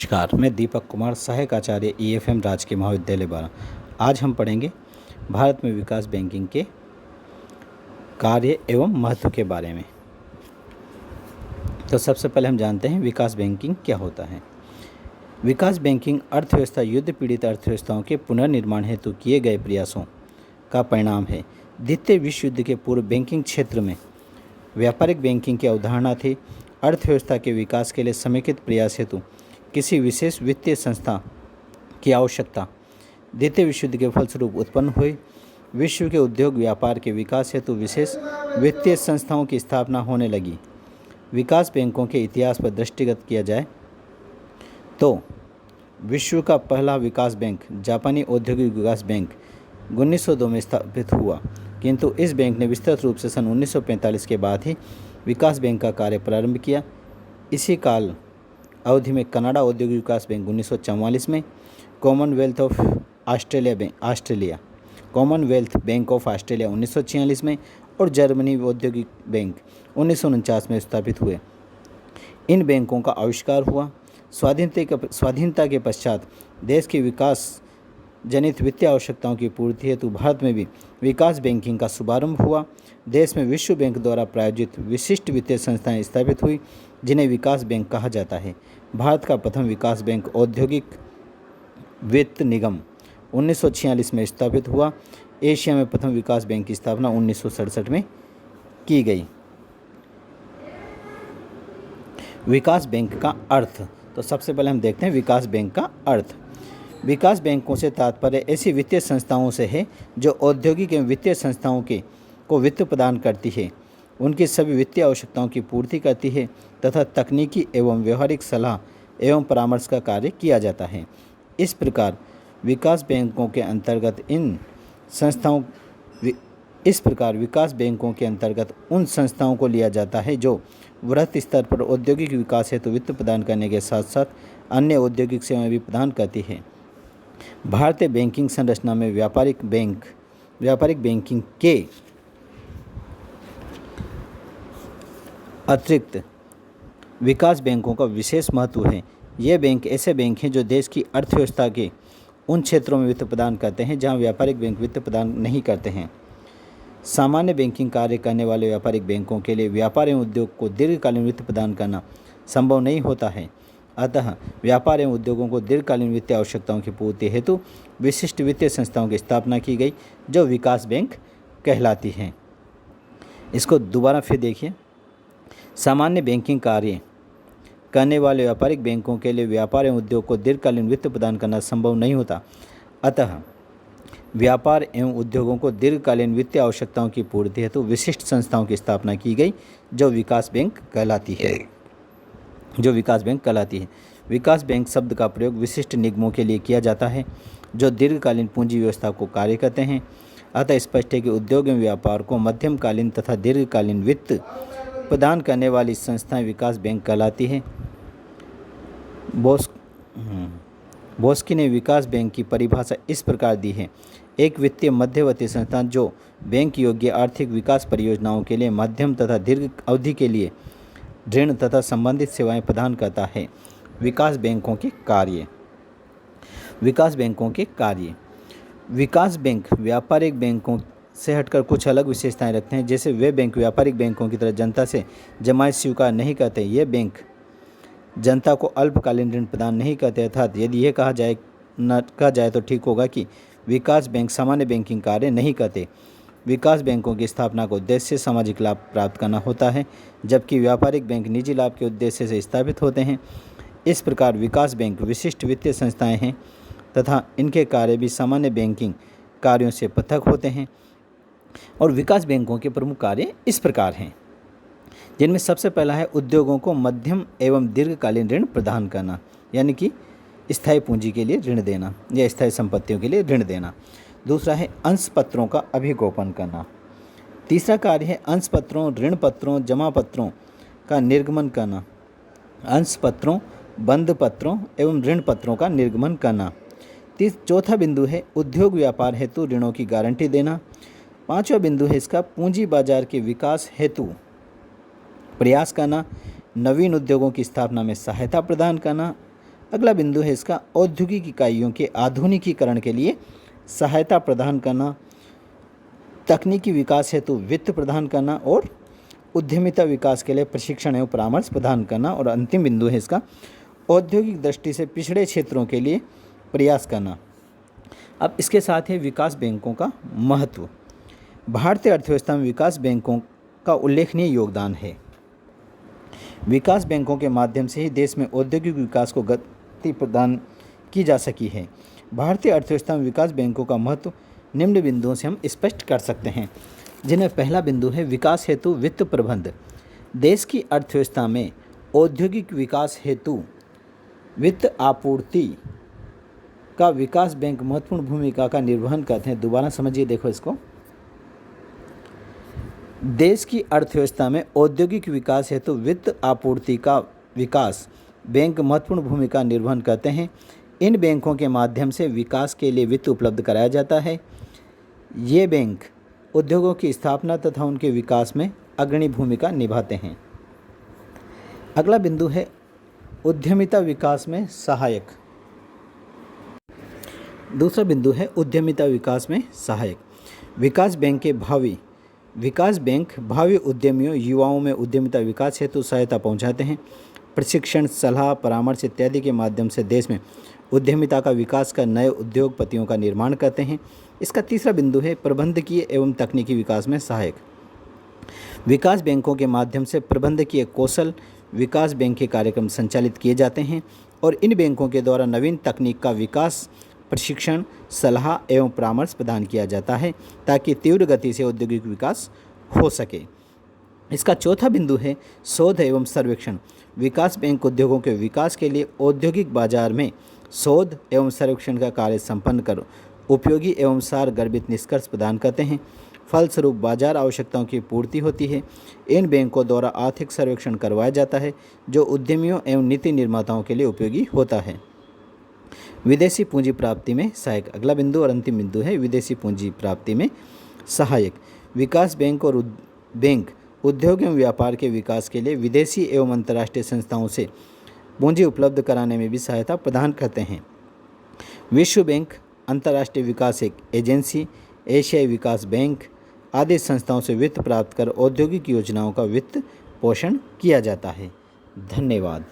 नमस्कार, मैं दीपक कुमार, सहायक आचार्य EFM राजकीय महाविद्यालय बारा। आज हम पढ़ेंगे भारत में विकास बैंकिंग के कार्य एवं महत्व के बारे में। तो सबसे पहले हम जानते हैं विकास बैंकिंग क्या होता है। विकास बैंकिंग अर्थव्यवस्था युद्ध पीड़ित अर्थव्यवस्थाओं के पुनर्निर्माण हेतु किए गए प्रयासों का परिणाम है। द्वितीय विश्व युद्ध के पूर्व बैंकिंग क्षेत्र में व्यापारिक बैंकिंग की अवधारणा थी। अर्थव्यवस्था के विकास के लिए समेकित प्रयास हेतु किसी विशेष वित्तीय संस्था की आवश्यकता द्वितीय विश्व युद्ध के फलस्वरूप उत्पन्न हुई। विश्व के उद्योग व्यापार के विकास हेतु विशेष वित्तीय संस्थाओं की स्थापना होने लगी। विकास बैंकों के इतिहास पर दृष्टिगत किया जाए तो विश्व का पहला विकास बैंक जापानी औद्योगिक विकास बैंक 1902 में स्थापित हुआ, किंतु इस बैंक ने विस्तृत रूप से सन 1945 के बाद ही विकास बैंक का कार्य प्रारंभ किया। इसी काल अवधि में कनाडा औद्योगिक विकास बैंक 1944 में, कॉमनवेल्थ बैंक ऑफ ऑस्ट्रेलिया 1946 में और जर्मनी औद्योगिक बैंक 1949 में स्थापित हुए। इन बैंकों का आविष्कार हुआ। स्वाधीनता के पश्चात देश की विकास जनित वित्तीय आवश्यकताओं की पूर्ति हेतु भारत में भी विकास बैंकिंग का शुभारंभ हुआ। देश में विश्व बैंक द्वारा प्रायोजित विशिष्ट वित्तीय संस्थाएं स्थापित हुई, जिन्हें विकास बैंक कहा जाता है। भारत का प्रथम विकास बैंक औद्योगिक वित्त निगम 1946 में स्थापित हुआ। एशिया में प्रथम विकास बैंक की स्थापना 1967 में की गई। विकास बैंक का अर्थ, तो सबसे पहले हम देखते हैं विकास बैंक का अर्थ। विकास बैंकों से तात्पर्य ऐसी वित्तीय संस्थाओं से है जो औद्योगिक एवं वित्तीय संस्थाओं को वित्त प्रदान करती है, उनकी सभी वित्तीय आवश्यकताओं की पूर्ति करती है तथा तकनीकी एवं व्यवहारिक सलाह एवं परामर्श का कार्य किया जाता है। इस प्रकार विकास बैंकों के अंतर्गत उन संस्थाओं को लिया जाता है जो वृहत स्तर पर औद्योगिक विकास हेतु वित्त प्रदान करने के साथ साथ अन्य औद्योगिक सेवाएं भी प्रदान करती है। भारतीय बैंकिंग संरचना में व्यापारिक बैंकिंग के अतिरिक्त विकास बैंकों का विशेष महत्व है। ये बैंक ऐसे बैंक हैं जो देश की अर्थव्यवस्था के उन क्षेत्रों में वित्त प्रदान करते हैं जहां व्यापारिक बैंक वित्त प्रदान नहीं करते हैं। सामान्य बैंकिंग कार्य करने वाले व्यापारिक बैंकों के लिए व्यापार एवं उद्योग को दीर्घकालीन वित्त प्रदान करना संभव नहीं होता है। अतः व्यापार एवं उद्योगों को दीर्घकालीन वित्तीय आवश्यकताओं की पूर्ति हेतु विशिष्ट वित्तीय संस्थाओं की स्थापना की गई, जो विकास बैंक कहलाती हैं। इसको दोबारा फिर देखिए। सामान्य बैंकिंग कार्य करने वाले व्यापारिक बैंकों के लिए व्यापार एवं उद्योग को दीर्घकालीन वित्त प्रदान करना संभव नहीं होता। अतः व्यापार एवं उद्योगों को दीर्घकालीन वित्तीय आवश्यकताओं की पूर्ति हेतु विशिष्ट संस्थाओं की स्थापना की गई, जो विकास बैंक कहलाती है। विकास बैंक शब्द का प्रयोग विशिष्ट निगमों के लिए किया जाता है जो दीर्घकालीन पूंजी व्यवस्था को कार्य करते हैं। अतः स्पष्ट है कि उद्योग एवं व्यापार को मध्यमकालीन तथा दीर्घकालीन वित्त प्रदान करने वाली संस्थाएं विकास बैंक कहलाती हैं। बोस्की ने विकास बैंक की परिभाषा इस प्रकार दी है: एक वित्तीय मध्यवर्ती संस्थान जो बैंक योग्य आर्थिक विकास परियोजनाओं के लिए मध्यम तथा दीर्घ अवधि के लिए ऋण तथा संबंधित सेवाएं प्रदान करता है। विकास बैंकों के कार्य। विकास बैंक व्यापारिक बैंकों से हटकर कुछ अलग विशेषताएं रखते हैं। जैसे वे बैंक व्यापारिक बैंकों की तरह जनता से जमायत स्वीकार नहीं करते। ये बैंक जनता को अल्पकालीन ऋण प्रदान नहीं करते। अर्थात यदि यह कहा जाए तो ठीक होगा कि विकास बैंक सामान्य बैंकिंग कार्य नहीं करते। विकास बैंकों की स्थापना का उद्देश्य सामाजिक लाभ प्राप्त करना होता है, जबकि व्यापारिक बैंक निजी लाभ के उद्देश्य से स्थापित होते हैं। इस प्रकार विकास बैंक विशिष्ट वित्तीय संस्थाएं हैं तथा इनके कार्य भी सामान्य बैंकिंग कार्यों से पृथक होते हैं। और विकास बैंकों के प्रमुख कार्य इस प्रकार हैं, जिनमें सबसे पहला है उद्योगों को मध्यम एवं दीर्घकालीन ऋण प्रदान करना, यानी कि स्थायी पूंजी के लिए ऋण देना या स्थायी संपत्तियों के लिए ऋण देना। दूसरा है अंश पत्रों का अभिगोपन करना। तीसरा कार्य है अंश पत्रों, ऋण पत्रों, जमा पत्रों का निर्गमन करना। अंश पत्रों, बंध पत्रों एवं ऋण पत्रों का निर्गमन करना। चौथा बिंदु है उद्योग व्यापार हेतु ऋणों की गारंटी देना। पांचवा बिंदु है इसका पूंजी बाजार के विकास हेतु प्रयास करना, नवीन उद्योगों की स्थापना में सहायता प्रदान करना। अगला बिंदु है इसका औद्योगिक इकाइयों के आधुनिकीकरण के लिए सहायता प्रदान करना, तकनीकी विकास हेतु वित्त प्रदान करना और उद्यमिता विकास के लिए प्रशिक्षण एवं परामर्श प्रदान करना। और अंतिम बिंदु है इसका औद्योगिक दृष्टि से पिछड़े क्षेत्रों के लिए प्रयास करना। अब इसके साथ ही विकास बैंकों का महत्व। भारतीय अर्थव्यवस्था में विकास बैंकों का उल्लेखनीय योगदान है। विकास बैंकों के माध्यम से ही देश में औद्योगिक विकास को गति प्रदान की जा सकी है। भारतीय अर्थव्यवस्था में विकास बैंकों का महत्व निम्न बिंदुओं से हम स्पष्ट कर सकते हैं, जिनमें पहला बिंदु है विकास हेतु वित्त प्रबंध। देश की अर्थव्यवस्था में औद्योगिक विकास हेतु वित्त आपूर्ति का विकास बैंक महत्वपूर्ण भूमिका का निर्वहन करते हैं। दोबारा समझिए, देखो इसको। देश की अर्थव्यवस्था में औद्योगिक विकास हेतु वित्त आपूर्ति का विकास बैंक महत्वपूर्ण भूमिका निर्वहन करते हैं। इन बैंकों के माध्यम से विकास के लिए वित्त उपलब्ध कराया जाता है। ये बैंक उद्योगों की स्थापना तथा उनके विकास में अग्रणी भूमिका निभाते हैं। अगला बिंदु है उद्यमिता विकास में सहायक। दूसरा बिंदु है उद्यमिता विकास में सहायक। विकास बैंक भावी उद्यमियों, युवाओं में उद्यमिता विकास हेतु सहायता पहुंचाते हैं। प्रशिक्षण, सलाह, परामर्श इत्यादि के माध्यम से देश में उद्यमिता का विकास कर नए उद्योगपतियों का निर्माण करते हैं। इसका तीसरा बिंदु है प्रबंधकीय एवं तकनीकी विकास में सहायक। विकास बैंकों के माध्यम से प्रबंधकीय कौशल विकास बैंक के कार्यक्रम संचालित किए जाते हैं और इन बैंकों के द्वारा नवीन तकनीक का विकास, प्रशिक्षण, सलाह एवं परामर्श प्रदान किया जाता है ताकि तीव्र गति से औद्योगिक विकास हो सके। इसका चौथा बिंदु है शोध एवं सर्वेक्षण। विकास बैंक उद्योगों के विकास के लिए औद्योगिक बाजार में शोध एवं सर्वेक्षण का कार्य संपन्न कर उपयोगी एवं सार गर्भित निष्कर्ष प्रदान करते हैं। फलस्वरूप बाजार आवश्यकताओं की पूर्ति होती है। इन बैंकों द्वारा आर्थिक सर्वेक्षण करवाया जाता है जो उद्यमियों एवं नीति निर्माताओं के लिए उपयोगी होता है। विदेशी पूंजी प्राप्ति में सहायक। अगला बिंदु और अंतिम बिंदु है विदेशी पूंजी प्राप्ति में सहायक। विकास बैंक और बैंक उद्योग एवं व्यापार के विकास के लिए विदेशी एवं अंतर्राष्ट्रीय संस्थाओं से पूंजी उपलब्ध कराने में भी सहायता प्रदान करते हैं। विश्व बैंक, अंतर्राष्ट्रीय विकास एजेंसी, एशियाई विकास बैंक आदि संस्थाओं से वित्त प्राप्त कर औद्योगिक योजनाओं का वित्त पोषण किया जाता है। धन्यवाद।